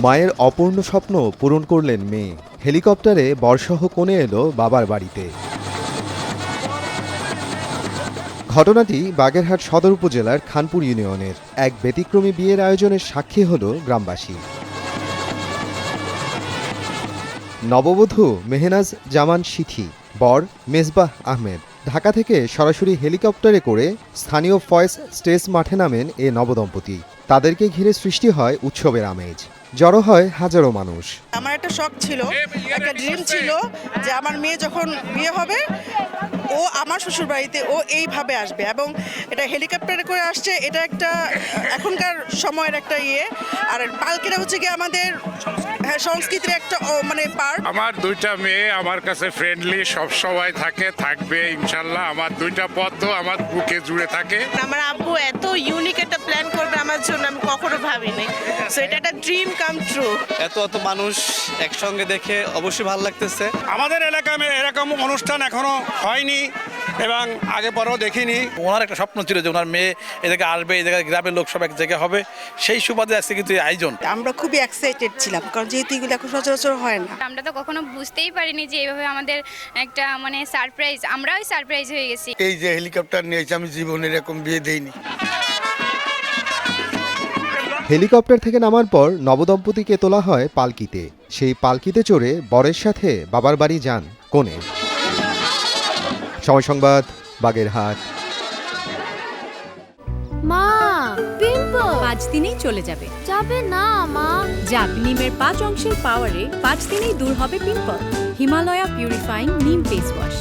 মায়ের অপূর্ণ স্বপ্ন পূরণ করলেন মেয়ে। হেলিকপ্টারে বরসহ কনে এলো বাবার বাড়িতে। ঘটনাটি বাগেরহাট সদর উপজেলার খানপুর ইউনিয়নের এক ব্যতিক্রমী বিয়ের আয়োজনের সাক্ষী হল গ্রামবাসী। নববধূ মেহনাজ জামান সিথি, বর মেজবাহ আহমেদ। ঢাকা থেকে সরাসরি হেলিকপ্টারে করে স্থানীয় ফয়েজ স্টেজ মাঠে নামেন এ নবদম্পতি। তাদেরকে ঘিরে সৃষ্টি হয় উৎসবের আমেজ। জড়ো হয় হাজারো মানুষ। আমার একটা শখ ছিল, একটা ড্রিম ছিল যে আমার মেয়ে যখন বিয়ে হবে ও আমার শ্বশুর বাড়িতে ও এইভাবে আসবে, এবং এটা হেলিকপ্টারে করে আসছে। এটা একটা এখনকার সময়ের একটা আর পালকিটা হচ্ছে কি আমাদের সংস্কৃতির একটা মানে পার্ট। আমার দুইটা মেয়ে আমার কাছে ফ্রেন্ডলি, সব সময় থাকবে ইনশাল্লাহ। আমার দুইটা পদ্ম আমার বুকে জুড়ে থাকে। আমার আব্বু এত ইউনিক একটা প্ল্যান করবে আমার জন্য আমি কখনো ভাবিনি। সো এটা একটা ড্রিম কাম ট্রু। এত মানুষ একসঙ্গে দেখে অবশ্যই ভালো লাগতেছে। আমাদের এলাকায় এরকম অনুষ্ঠান এখনো হয়নি এবং আগে পরেও দেখিনি। ওনার একটা স্বপ্ন ছিল যে ওনার মেয়ে এ জায়গায় আসবে, এই জায়গায় গ্রামের লোক সব এক জায়গায় হবে, সেই সুবাদে আজকে কিন্তু এই আয়োজন। আমরা খুবই এক্সাইটেড ছিলাম, কারণ যেহেতু এগুলো এখন সচরাচর হয় না। আমরা তো কখনো বুঝতেই পারিনি যে এইভাবে আমাদের একটা মানে সারপ্রাইজ, আমরাও সারপ্রাইজ হয়ে গেছি। এই যে হেলিকপ্টার নিয়েছি, আমি জীবনে এরকম বিয়ে দেইনি। হেলিকপ্টার থেকে নামার পর নবদম্পতিকে তোলা হয় পালকিতে। সেই পালকিতে চড়ে বরের সাথে বাবার বাড়ি যান কনে। সময় সংবাদ, বাগেরহাট। মা, পিম্পল 5 দিনেই চলে যাবে। যাবে না মা। যাক, নিমের 5 অংশের পাওয়ারে 5 দিনেই দূর হবে পিম্পল। হিমালয়া পিউরিফাইং নিম ফেস ওয়াশ।